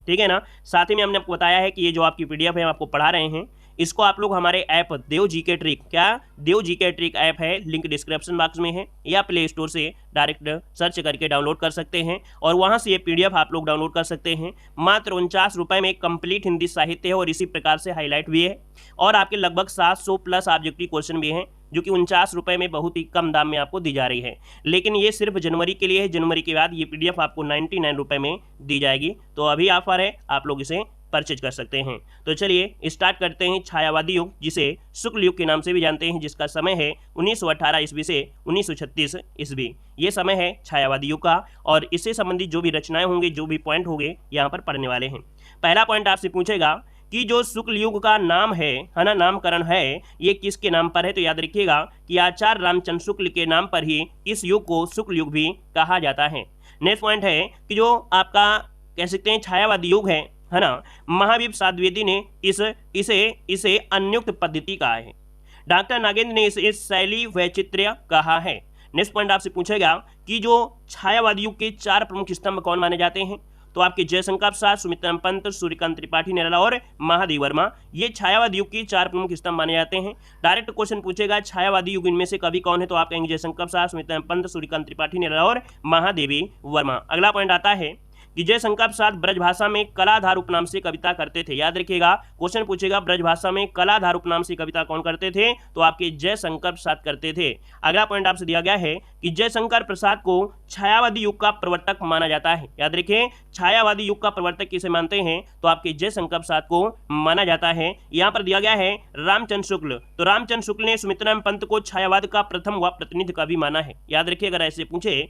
ठीक है ना। साथ ही में हमने आपको बताया है कि ये जो आपकी पीडीएफ है हम आपको पढ़ा रहे हैं, इसको आप लोग हमारे ऐप देव जीके ट्रिक, क्या देव जीके ट्रिक ऐप है, लिंक डिस्क्रिप्शन बॉक्स में है, या प्ले स्टोर से डायरेक्ट सर्च करके डाउनलोड कर सकते हैं और वहां से ये पीडीएफ आप लोग डाउनलोड कर सकते हैं। मात्र 49 रुपये में कंप्लीट हिंदी साहित्य है और इसी प्रकार से हाईलाइट भी है और आपके लगभग 700 प्लस ऑब्जेक्टिव क्वेश्चन भी हैं, जो कि 49 रुपये में बहुत ही कम दाम में आपको दी जा रही है। लेकिन ये सिर्फ जनवरी के लिए है, जनवरी के बाद ये पीडीएफ आपको 99 रुपये में दी जाएगी। तो अभी ऑफर है, आप लोग इसे परचेज कर सकते हैं। तो चलिए स्टार्ट करते हैं छायावादी युग, जिसे शुक्ल युग के नाम से भी जानते हैं, जिसका समय है 1918 ईस्वी से 1936 ईस्वी। ये समय है छायावादी युग का और इससे संबंधित जो भी रचनाएं होंगे, जो भी पॉइंट होंगे, यहाँ पर पढ़ने वाले हैं। पहला पॉइंट आपसे पूछेगा कि जो शुक्ल युग का नाम है ना, नामकरण है, ये किसके नाम पर है? तो याद रखिएगा कि आचार्य रामचंद्र शुक्ल के नाम पर ही इस युग को शुक्ल युग भी कहा जाता है। नेक्स्ट पॉइंट है कि जो आपका कह सकते हैं छायावादी युग है ना, महावीर सातवेदी ने इसे अन्युक्त पद्धति कहा है। डॉक्टर नागेंद्र ने इसे शैली वैचित्र्य कहा है। नेक्स्ट पॉइंट आपसे पूछेगा कि जो छायावादी युग के 4 प्रमुख स्तंभ कौन माने जाते हैं? तो आपके जयशंकर प्रसाद, सुमित्रा पंत, सूर्यकांत त्रिपाठी निराला और महादेवी वर्मा, ये छायावादी युग के 4 प्रमुख स्तंभ माने जाते हैं। डायरेक्ट क्वेश्चन पूछेगा छायावादी युग इनमें से कवि कौन है? तो आप कहेंगे जयशंकर प्रसाद, सुमित्रा पंत, सूर्यकांत त्रिपाठी निराला और महादेवी वर्मा। अगला पॉइंट आता है कि जयशंकर प्रसाद ब्रजभाषा में कलाधार उपनाम से कविता करते थे। याद रखिएगा, क्वेश्चन पूछेगा ब्रजभाषा में कलाधार उपनाम से कविता कौन करते थे? तो आपके जयशंकर प्रसाद करते थे। अगला पॉइंट आपसे दिया गया है कि जयशंकर प्रसाद को छायावादी युग का प्रवर्तक माना जाता है। याद रखिए, छायावादी युग का प्रवर्तक किसे मानते हैं? तो आपके जयशंकर प्रसाद को माना जाता है। यहाँ पर दिया गया है रामचंद्र शुक्ल, तो रामचंद्र शुक्ल ने सुमित्रा पंत को छायावाद का प्रथम व प्रतिनिधि कवि माना है। याद रखिए, अगर ऐसे पूछे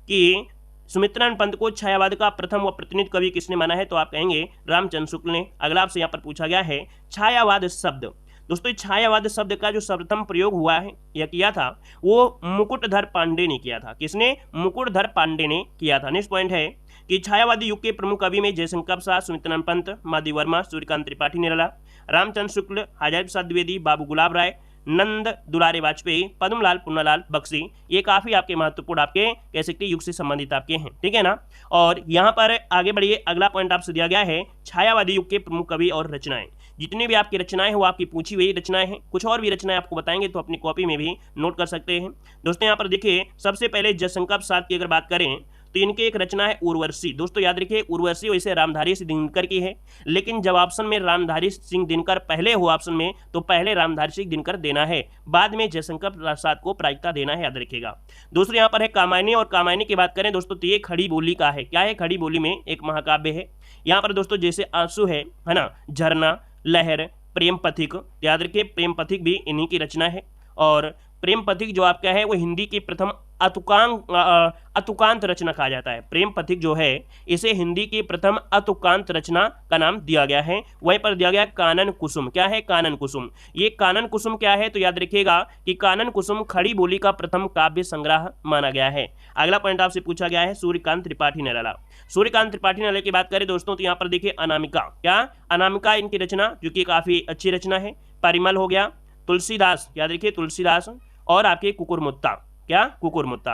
कि सुमित्रा पंत को छायावाद का प्रथम व प्रतिनिधि कवि किसने माना है? तो आप कहेंगे रामचंद्र शुक्ल ने। अगला आपसे यहाँ पर पूछा गया है छायावाद शब्द। दोस्तों, छायावाद शब्द का जो सर्वप्रथम प्रयोग हुआ है या किया था, वो मुकुटधर पांडे ने किया था। किसने? मुकुटधर पांडे ने किया था। नेक्स्ट पॉइंट है कि छायावादी युग के प्रमुख कवि में जयशंकर प्रसाद, सुमित्रा पंत, महादेवी वर्मा, सूर्यकांत त्रिपाठी निराला, रामचंद्र शुक्ल, हजारी प्रसाद द्विवेदी, बाबू गुलाब राय, नंद दुलारे वाजपेयी, पद्मलाल पुन्नालाल बख्शी, ये काफी आपके महत्वपूर्ण आपके कह सकते युग से संबंधित आपके हैं। ठीक है ना। और यहाँ पर आगे बढ़िए, अगला पॉइंट आपसे दिया गया है छायावादी युग के प्रमुख कवि और रचनाएं। जितनी भी आपकी रचनाएं हैं वो आपकी पूछी हुई रचनाएं हैं। कुछ और भी रचनाएं आपको बताएंगे तो अपनी कॉपी में भी नोट कर सकते हैं। दोस्तों, यहाँ पर देखिए, सबसे पहले जयशंकर प्रसाद की अगर बात करें तो इनके एक रचना है उर्वशी। दोस्तों याद रखिए, उर्वशी वैसे रामधारी सिंह दिनकर की है, लेकिन जब ऑप्शन में रामधारी सिंह दिनकर पहले हो ऑप्शन में, तो पहले रामधारी सिंह दिनकर देना है, बाद में जयशंकर प्रसाद को प्रायिकता देना है। याद रखिएगा। दूसरे यहाँ पर है कामायनी, और कामायनी की बात करें दोस्तों तो ये खड़ी बोली का है। क्या है? खड़ी बोली में एक महाकाव्य है। यहाँ पर दोस्तों जैसे आंसू है ना, झरना, लहर, प्रेम पथिक, याद रखिए प्रेम पथिक भी इन्हीं की रचना है। और प्रेम पथिक जो आपका है वो हिंदी की प्रथम अतुकांत रचना कहा जाता है। प्रेम पथिक जो है इसे हिंदी की प्रथम अतुकांत रचना का नाम दिया गया है। वहीं पर दिया गया कानन कुसुम। क्या है? कानन कुसुम। ये कानन कुसुम क्या है? तो याद रखिएगा कि कानन कुसुम खड़ी बोली का प्रथम काव्य संग्रह माना गया है। अगला पॉइंट आपसे पूछा गया है सूर्यकांत त्रिपाठी निराला। सूर्यकांत त्रिपाठी निराला की बात करें दोस्तों तो यहाँ पर देखिए अनामिका। क्या? अनामिका इनकी रचना, जो कि काफी अच्छी रचना है। परिमल हो गया, तुलसीदास, याद रखिए तुलसीदास, और आपके कुकुरमुत्ता। क्या? कुकुरमुत्ता।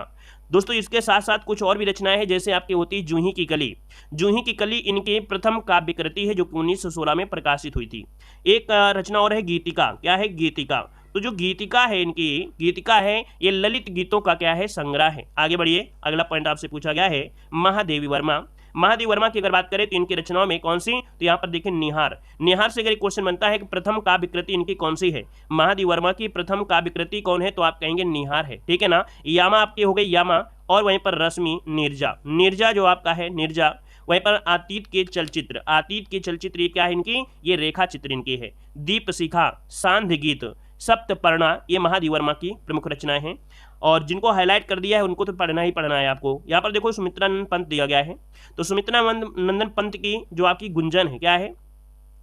दोस्तों इसके साथ साथ कुछ और भी रचनाएं हैं, जैसे आपकी होती है जूही की कली। जूही की कली इनकी प्रथम काव्य कृति है, जो कि 1916 में प्रकाशित हुई थी। एक रचना और है गीतिका। क्या है? गीतिका। तो जो गीतिका है, इनकी गीतिका है, ये ललित गीतों का क्या है? संग्रह है। आगे बढ़िए, अगला पॉइंट आपसे पूछा गया है महादेवी वर्मा। महादेवी वर्मा की अगर बात करें तो इनकी रचनाओं में कौन सी? तो यहाँ पर देखिए निहार। निहार से अगर एक क्वेश्चन बनता है कि प्रथम काव्य कृति इनकी कौन सी है, महादेवी वर्मा की प्रथम काव्य कृति कौन है, तो आप कहेंगे निहार है। ठीक है ना। यामा आपकी हो गई यामा, और वहीं पर रश्मि, नीरजा। नीरजा जो आपका है नीरजा। वहीं पर अतीत के चलचित्र, अतीत के चलचित्र ये क्या है इनकी? ये रेखा चित्र इनकी है। दीप शिखा, सांध्य गीत, सप्तपर्णा, ये महादेवी वर्मा की प्रमुख रचनाएं हैं। और जिनको हाईलाइट कर दिया है उनको तो पढ़ना ही पढ़ना है आपको। यहाँ पर देखो सुमित्रा नंदन पंत दिया गया है, तो सुमित्रा नंदन पंत की जो आपकी गुंजन है, क्या है?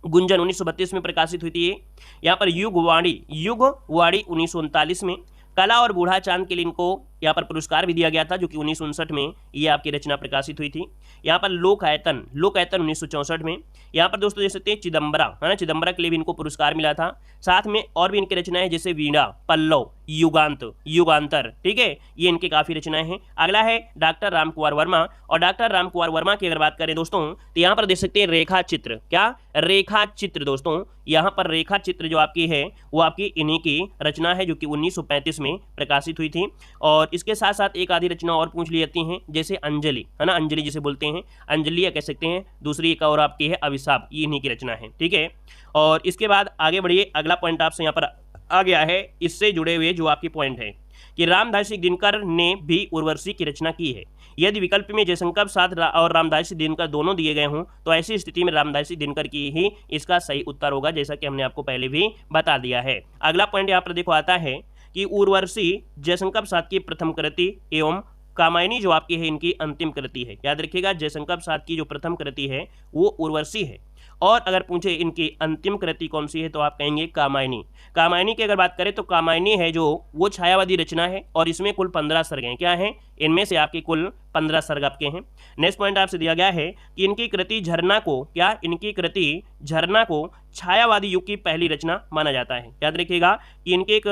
गुंजन 1932 में प्रकाशित हुई थी ये। यहाँ पर युगवाणी 1939 में। कला और बूढ़ा चांद के लिए इनको यहाँ पर पुरस्कार भी दिया गया था जो कि 1959 में ये आपकी रचना प्रकाशित हुई थी। यहाँ पर लोकायतन 1964 में। यहाँ पर दोस्तों देख सकते हैं चिदम्बरा, है ना, चिदम्बरा के लिए भी इनको पुरस्कार मिला था। साथ में और भी इनकी रचनाएं जैसे वीणा, पल्लव, युगांत, युगांतर, ठीक है, ये इनके काफी रचनाएं हैं। अगला है डॉक्टर रामकुमार वर्मा, और डॉक्टर रामकुमार वर्मा की अगर बात करें दोस्तों तो यहाँ पर देख सकते हैं रेखा चित्र, क्या रेखा चित्र दोस्तों, यहाँ पर रेखा चित्र जो आपकी है वो आपकी इन्हीं की रचना है जो कि 1935 में प्रकाशित हुई थी। और इसके साथ साथ एक आधी रचना और पूछ ली जाती हैं जैसे अंजलि, है ना, अंजलि जिसे बोलते हैं, अंजलि या कह सकते हैं। दूसरी एक और आपकी है अभिशाप, ये इन्हीं की रचना है, ठीक है। और इसके बाद आगे बढ़िए, अगला पॉइंट आपसे यहाँ पर आ गया है, इससे जुड़े हुए जो आपकी पॉइंट है कि रामधारी दिनकर ने भी उर्वशी की रचना की है। यदि विकल्प में जयशंकर प्रसाद और रामधारी दिनकर दोनों दिए गए हों तो ऐसी स्थिति में रामधारी दिनकर की ही इसका सही उत्तर होगा, जैसा कि हमने आपको पहले भी बता दिया है। अगला पॉइंट यहाँ पर देखो आता है कि उर्वशी जयशंकर प्रसाद की प्रथम कृति एवं कामायनी जो आपकी है इनकी अंतिम कृति है। याद रखिएगा, जयशंकर प्रसाद की जो प्रथम कृति है वो उर्वशी है, और अगर पूछे इनकी अंतिम कृति कौन सी है तो आप कहेंगे कामायनी। कामायनी की अगर बात करें तो कामायनी है जो वो छायावादी रचना है, और इसमें कुल 15 सर्ग हैं। क्या हैं? इनमें से आपके कुल 15 सर्ग आपके हैं। नेक्स्ट पॉइंट आपसे दिया गया है कि इनकी कृति झरना को, क्या इनकी कृति झरना को छायावादी युग की पहली रचना माना जाता है। याद रखिएगा कि इनकी एक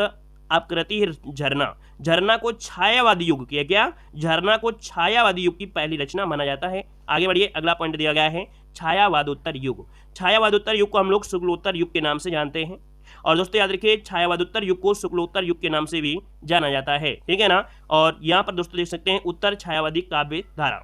आप कृति झरना, झरना को छायावादी युग की, क्या झरना को छायावादी युग की पहली रचना माना जाता है। आगे बढ़िए, अगला पॉइंट दिया गया है छायावादोत्तर युग। छायावादोत्तर युग को हम लोग शुक्लोत्तर युग के नाम से जानते हैं, और दोस्तों याद रखिए छायावादोत्तर युग को शुक्लोत्तर युग के नाम से भी जाना जाता है, ठीक है ना। और यहाँ पर दोस्तों देख सकते हैं उत्तर छायावादी काव्य धारा,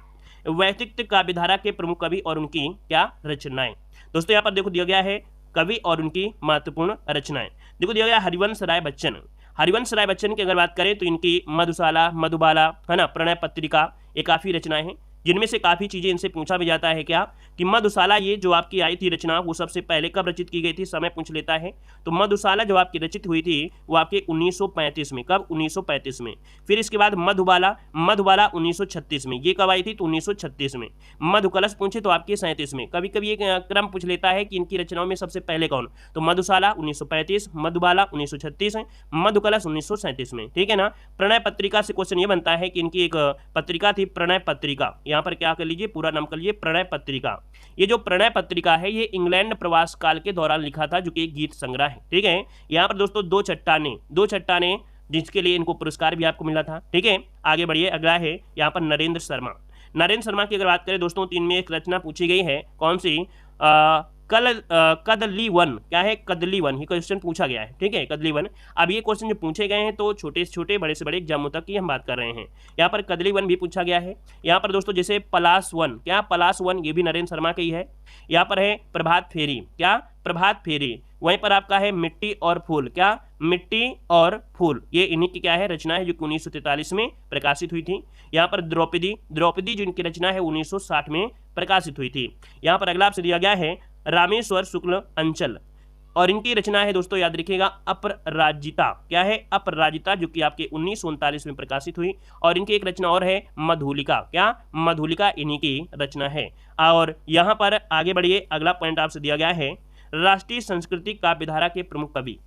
वैयक्तिक काव्य धारा के प्रमुख कवि और उनकी क्या रचनाएं। दोस्तों यहाँ पर देखो दिया गया है कवि और उनकी महत्वपूर्ण रचनाएं। देखो दिया गया हरिवंश राय बच्चन। हरिवंश राय बच्चन की अगर बात करें तो इनकी मधुशाला, मधुबाला, है ना, प्रणय पत्रिका, ये काफ़ी रचनाएं हैं, जिनमें से काफ़ी चीज़ें इनसे पूछा भी जाता है क्या कि मधुशाला ये जो आपकी आई थी रचना वो सबसे पहले कब रचित की गई थी, समय पूछ लेता है। तो मधुशाला जो आपकी रचित हुई थी वो आपके 1935 में, कब? 1935 में। फिर इसके बाद मधुबाला, मधुबाला 1936 में, ये कब आई थी? तो 1936 में। मधुकलश पूछे तो आपके 37 में। कभी कभी एक क्रम पूछ लेता है कि इनकी रचनाओं में सबसे पहले कौन, तो मधुशाला 1935, मधुबाला 1936, मधुकलश 1937 में, ठीक है ना। प्रणय पत्रिका से क्वेश्चन ये बनता है कि इनकी एक पत्रिका थी प्रणय पत्रिका, यहाँ पर क्या कर लीजिए, पूरा नाम कर लीजिए प्रणय पत्रिका। ये जो प्रणय पत्रिका है ये इंग्लैंड प्रवास काल के दौरान लिखा था, जो कि एक गीत संग्रह है, ठीक है। यहाँ पर दोस्तों दो चट्टाने जिसके लिए इनको पुरस्कार भी आपको मिला था, ठीक है। आगे बढ़िए, अगला है यहाँ पर नरेंद्र शर्मा। नरेंद्र शर्मा की अगर बात करें दोस्तों तो इनमें एक रचना पूछी गई है, कौन सी? कदली वन, क्या है? कदली वन, ये क्वेश्चन पूछा गया है, ठीक है, कदली वन। अब ये क्वेश्चन जो पूछे गए हैं तो छोटे से छोटे, बड़े से बड़े एग्जामों तक की हम बात कर रहे हैं। यहाँ पर कदली वन भी पूछा गया है। यहाँ पर दोस्तों जैसे पलाश वन, क्या पलाश वन, ये भी नरेंद्र शर्मा का ही है। यहाँ पर है प्रभात फेरी, क्या प्रभात फेरी। वहीं पर आपका है मिट्टी और फूल, क्या मिट्टी और फूल, ये इन्हीं की क्या है रचना है जो कि 1943 में प्रकाशित हुई थी। यहाँ पर द्रौपदी, द्रौपदी जो इनकी रचना है 1960 में प्रकाशित हुई थी। यहाँ पर अगला आपसे दिया गया है रामेश्वर शुक्ल अंचल, और इनकी रचना है दोस्तों याद रखिएगा अपराजिता, क्या है? अपराजिता, जो कि आपके 1939 में प्रकाशित हुई। और इनकी एक रचना और है मधुलिका, क्या मधुलिका इन्हीं की रचना है। और यहाँ पर आगे बढ़िए, अगला पॉइंट आपसे दिया गया है राष्ट्रीय संस्कृति काव्यधारा के प्रमुख कवि,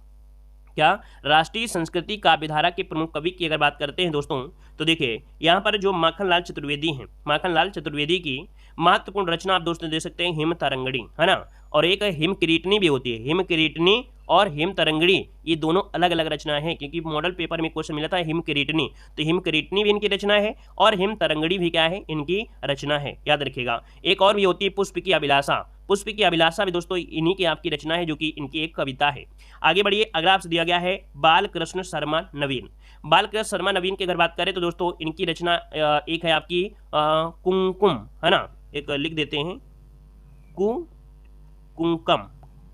क्या राष्ट्रीय संस्कृति काव्यधारा के प्रमुख कवि की अगर बात करते हैं दोस्तों तो देखिए यहाँ पर जो माखनलाल चतुर्वेदी हैं, माखनलाल चतुर्वेदी की महत्वपूर्ण रचना आप दोस्तों दे सकते हैं हिम तरंगणी, है ना, और एक हिम किरीटनी भी होती है। हिम किरीटनी और हिम तरंगणी ये दोनों अलग अलग रचना है, क्योंकि मॉडल पेपर में क्वेश्चन मिला था हिम किरीटनी, तो हिम किरीटनी भी इनकी रचना है और हिम तरंगणी भी क्या है, इनकी रचना है, याद रखिएगा। एक और भी होती है पुष्प की अभिलाषा, पुष्प की अभिलाषा भी दोस्तों इन्हीं की आपकी रचना है, जो कि इनकी एक कविता है। आगे बढ़िए, अगला आपसे दिया गया है बालकृष्ण शर्मा नवीन। बालकृष्ण शर्मा नवीन की अगर बात करें तो दोस्तों इनकी रचना एक है आपकी कुमकुम, है ना, एक लिख देते हैं कुमकुम,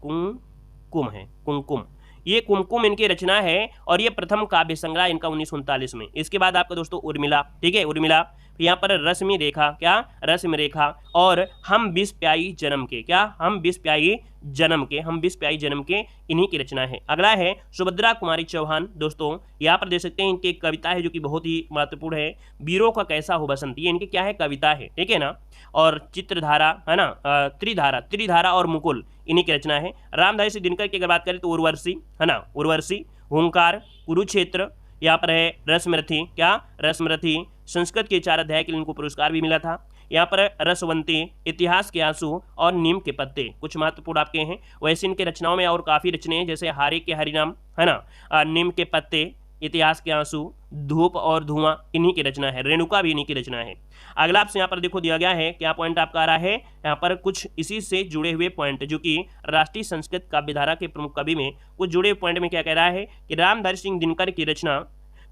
कुमकुम है, कुमकुम, ये कुमकुम इनकी रचना है और ये प्रथम काव्य संग्रह इनका 1939 में। इसके बाद आपका दोस्तों उर्मिला, ठीक है, उर्मिला। यहाँ पर रश्मि रेखा, क्या रश्मि रेखा, और हम 20 प्याई जन्म के, क्या हम 20 प्याई जन्म के, हम 20 प्याई जन्म के इन्हीं की रचना है। अगला है सुभद्रा कुमारी चौहान। दोस्तों यहाँ पर देख सकते हैं इनकी एक कविता है जो कि बहुत ही महत्वपूर्ण है, वीरों का कैसा हो बसंत, ये इनकी क्या है, कविता है, ठीक है ना। और चित्रधारा, है ना, त्रिधारा, त्रिधारा और मुकुल इन्हीं की रचना है। रामधारी सिंह दिनकर की अगर बात करें तो उर्वशी, है ना, उर्वशी, हुंकार, कुरुक्षेत्र, यहाँ पर है रसमरथी, क्या रसमरथी, संस्कृत के 4 अध्याय के लिए इनको पुरस्कार भी मिला था। यहाँ पर रसवंती, इतिहास के आंसू और नीम के पत्ते कुछ महत्वपूर्ण आपके हैं। वैसे इनके रचनाओं में और काफ़ी रचनाएं हैं, जैसे हारे के हरिनाम, है ना, नीम के पत्ते, इतिहास के आंसू, धूप और धुआं, इन्हीं की रचना है। रेणुका भी इन्हीं की रचना है। अगला आपसे यहाँ पर देखो दिया गया है, क्या पॉइंट आपका आ रहा है यहाँ पर, कुछ इसी से जुड़े हुए पॉइंट, जो कि राष्ट्रीय संस्कृत काव्यधारा के प्रमुख कवि में कुछ जुड़े हुए पॉइंट में क्या कह रहा है कि रामधारी सिंह दिनकर की रचना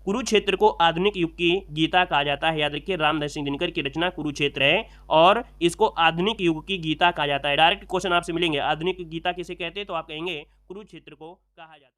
कुरुक्षेत्र को आधुनिक युग की गीता कहा जाता है। याद रखिए, रामधारी सिंह दिनकर की रचना कुरुक्षेत्र है और इसको आधुनिक युग की गीता कहा जाता है। डायरेक्ट क्वेश्चन आपसे मिलेंगे, आधुनिक गीता किसे कहते हैं, तो आप कहेंगे कुरुक्षेत्र को कहा जाता है।